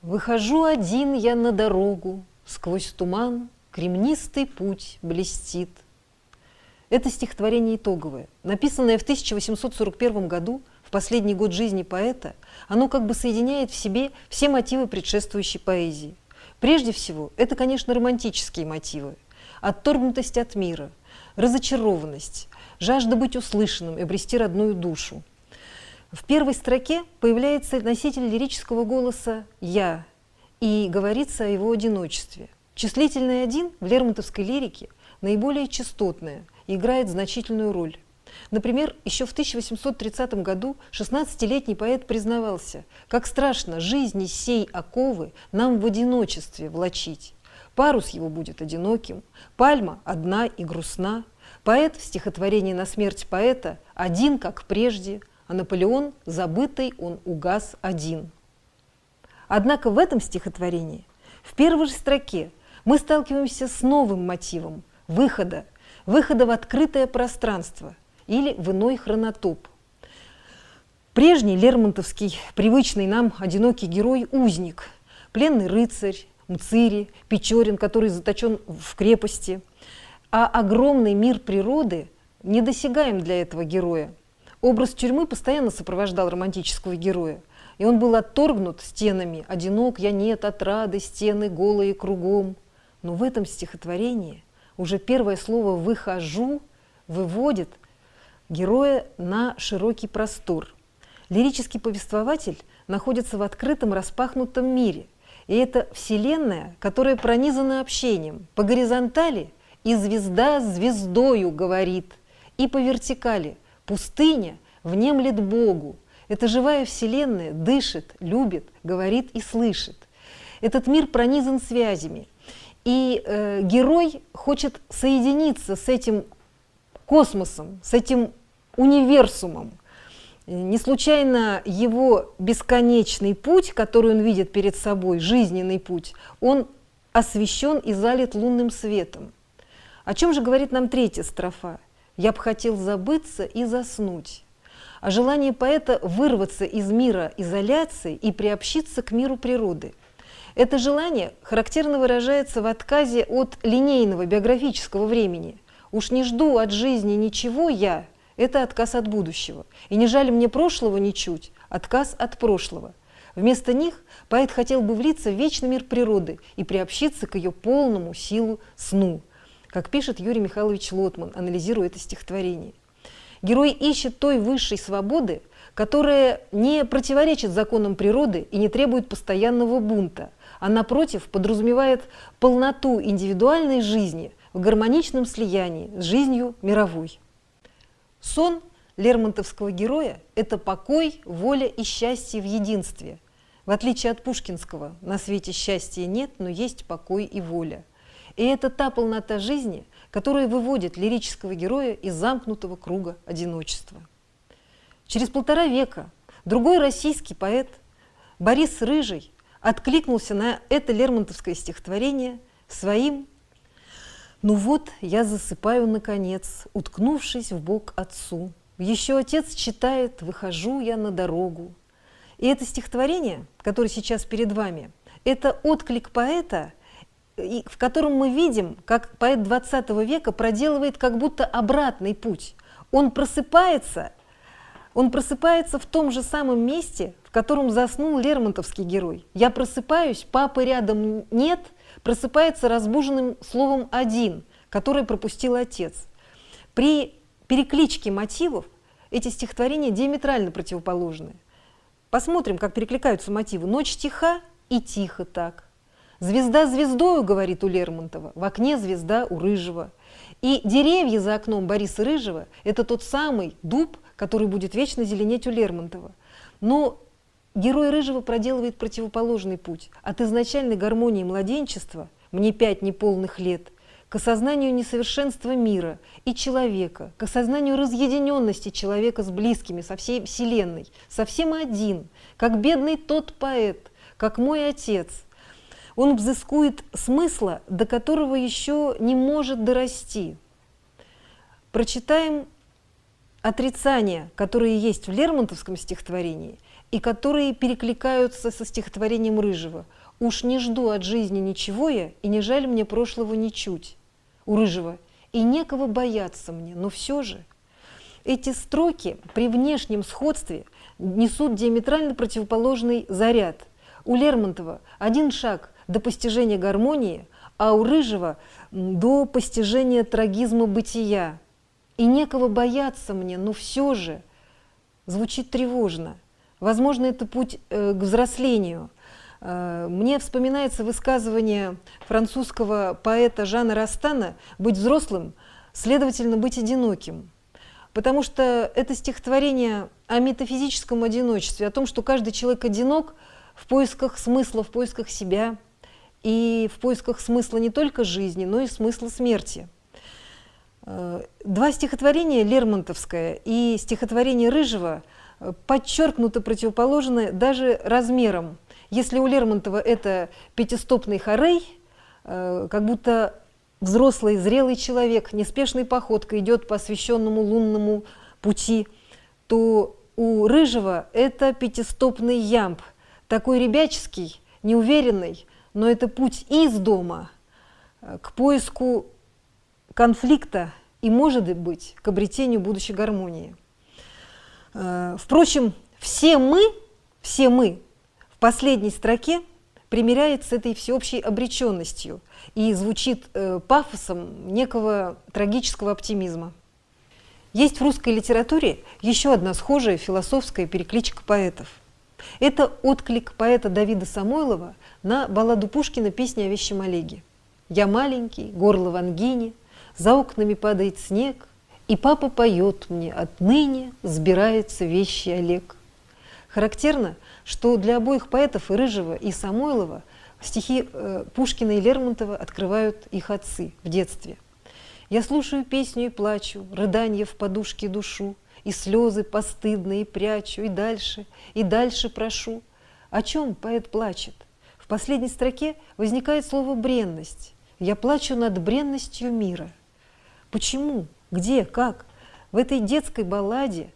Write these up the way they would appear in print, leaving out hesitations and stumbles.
Выхожу один я на дорогу, сквозь туман кремнистый путь блестит. Это стихотворение итоговое, написанное в 1841 году, в последний год жизни поэта. Оно как бы соединяет в себе все мотивы предшествующей поэзии. Прежде всего, это, конечно, романтические мотивы. Отторгнутость от мира, разочарованность, жажда быть услышанным и обрести родную душу. В первой строке появляется носитель лирического голоса «я», и говорится о его одиночестве. Числительное «один» в лермонтовской лирике наиболее частотное и играет значительную роль. Например, еще в 1830 году 16-летний поэт признавался, как страшно жизни сей оковы нам в одиночестве влачить. Парус его будет одиноким, пальма одна и грустна. Поэт в стихотворении «На смерть поэта» один, как прежде, а Наполеон, забытый, он угас один. Однако в этом стихотворении, в первой же строке, мы сталкиваемся с новым мотивом – выхода в открытое пространство или в иной хронотоп. Прежний лермонтовский, привычный нам одинокий герой – узник, пленный рыцарь, Мцири, Печорин, который заточен в крепости. А огромный мир природы недосягаем для этого героя. Образ тюрьмы постоянно сопровождал романтического героя, и он был отторгнут стенами, одинок я нет отрады, стены голые кругом. Но в этом стихотворении уже первое слово «выхожу» выводит героя на широкий простор. Лирический повествователь находится в открытом распахнутом мире, и это вселенная, которая пронизана общением. По горизонтали и звезда звездою говорит, и по вертикали пустыня внемлет Богу. Эта живая вселенная дышит, любит, говорит и слышит. Этот мир пронизан связями. И герой хочет соединиться с этим космосом, с этим универсумом. Не случайно его бесконечный путь, который он видит перед собой, жизненный путь, он освещен и залит лунным светом. О чем же говорит нам третья строфа? «Я б хотел забыться и заснуть». А желание поэта вырваться из мира изоляции и приобщиться к миру природы. Это желание характерно выражается в отказе от линейного биографического времени. «Уж не жду от жизни ничего я» – это отказ от будущего. И не жаль мне прошлого ничуть – отказ от прошлого. Вместо них поэт хотел бы влиться в вечный мир природы и приобщиться к ее полному силу сну, как пишет Юрий Михайлович Лотман, анализируя это стихотворение. Герой ищет той высшей свободы, которая не противоречит законам природы и не требует постоянного бунта, а напротив подразумевает полноту индивидуальной жизни в гармоничном слиянии с жизнью мировой. Сон лермонтовского героя – это покой, воля и счастье в единстве. В отличие от пушкинского «на свете счастья нет, но есть покой и воля». И это та полнота жизни, которая выводит лирического героя из замкнутого круга одиночества. Через 1,5 века другой российский поэт Борис Рыжий откликнулся на это лермонтовское стихотворение своим «Ну вот, я засыпаю наконец, уткнувшись в бок отцу. Еще отец читает, выхожу я на дорогу». И это стихотворение, которое сейчас перед вами, это отклик поэта, в котором мы видим, как поэт 20 века проделывает как будто обратный путь. Он просыпается в том же самом месте, в котором заснул лермонтовский герой. «Я просыпаюсь, папы рядом нет», просыпается разбуженным словом «один», которое пропустил отец. При перекличке мотивов эти стихотворения диаметрально противоположны. Посмотрим, как перекликаются мотивы. «Ночь тиха» и «тихо так». «Звезда звездою», говорит у Лермонтова, в окне звезда у Рыжего. И деревья за окном Бориса Рыжего – это тот самый дуб, который будет вечно зеленеть у Лермонтова. Но герой Рыжего проделывает противоположный путь. От изначальной гармонии младенчества «мне 5 неполных лет» к осознанию несовершенства мира и человека, к осознанию разъединенности человека с близкими, со всей Вселенной, совсем один, как бедный тот поэт, как мой отец. Он взыскует смысла, до которого еще не может дорасти. Прочитаем отрицания, которые есть в лермонтовском стихотворении и которые перекликаются со стихотворением Рыжего. «Уж не жду от жизни ничего я, и не жаль мне прошлого ничуть». У Рыжего. «И некого бояться мне, но все же». Эти строки при внешнем сходстве несут диаметрально противоположный заряд. У Лермонтова один шаг до постижения гармонии, а у Рыжего до постижения трагизма бытия. «И некого бояться мне, но все же» звучит тревожно. Возможно, это путь к взрослению. Мне вспоминается высказывание французского поэта Жана Растана «Быть взрослым, следовательно, быть одиноким». Потому что это стихотворение о метафизическом одиночестве, о том, что каждый человек одинок в поисках смысла, в поисках себя и в поисках смысла не только жизни, но и смысла смерти. Два стихотворения, лермонтовское и стихотворение Рыжего, подчеркнуто противоположны даже размером. Если у Лермонтова это пятистопный хорей, как будто взрослый, зрелый человек неспешной походкой идет по освещенному лунному пути, то у Рыжего это пятистопный ямб, такой ребяческий, неуверенный, но это путь из дома к поиску конфликта и, может быть, к обретению будущей гармонии. Впрочем, все мы в последней строке примиряет с этой всеобщей обреченностью и звучит пафосом некого трагического оптимизма. Есть в русской литературе еще одна схожая философская перекличка поэтов. Это отклик поэта Давида Самойлова на балладу Пушкина «Песня о вещем Олеге». «Я маленький, горло в ангине, за окнами падает снег, и папа поет мне, отныне сбирается вещий Олег». Характерно, что для обоих поэтов, и Рыжего, и Самойлова, стихи Пушкина и Лермонтова открывают их отцы в детстве. «Я слушаю песню и плачу, рыданье в подушке душу, и слезы постыдные прячу, и дальше прошу». О чем поэт плачет? В последней строке возникает слово «бренность». «Я плачу над бренностью мира». Почему? Где? Как? В этой детской балладе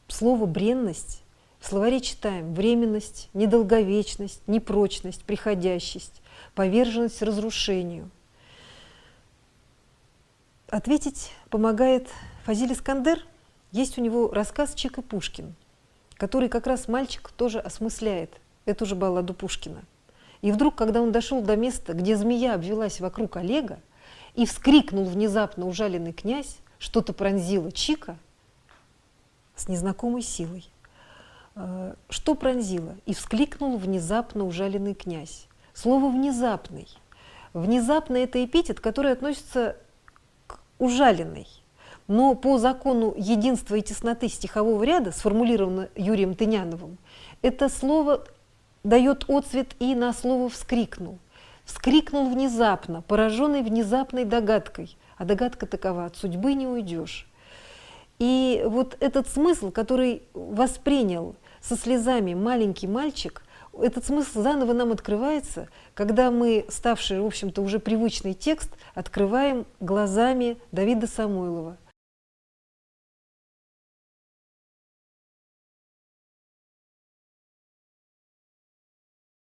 слово «бренность» в словаре читаем: временность, недолговечность, непрочность, приходящесть, поверженность разрушению. Ответить помогает Фазиль Искандер. Есть у него рассказ «Чик и Пушкин», который как раз мальчик тоже осмысляет эту же балладу Пушкина. И вдруг, когда он дошел до места, где змея обвелась вокруг Олега, и вскрикнул внезапно ужаленный князь, что-то пронзило Чика с незнакомой силой. Что пронзило? И вскликнул внезапно ужаленный князь. Слово «внезапный». Внезапно – это эпитет, который относится к ужаленной. Но по закону единства и тесноты стихового ряда, сформулировано Юрием Тыняновым, это слово дает отцвет и на слово «вскрикнул». Вскрикнул внезапно, пораженный внезапной догадкой. А догадка такова: от судьбы не уйдешь. И вот этот смысл, который воспринял со слезами маленький мальчик, этот смысл заново нам открывается, когда мы, ставший, в общем-то, уже привычный текст, открываем глазами Давида Самойлова.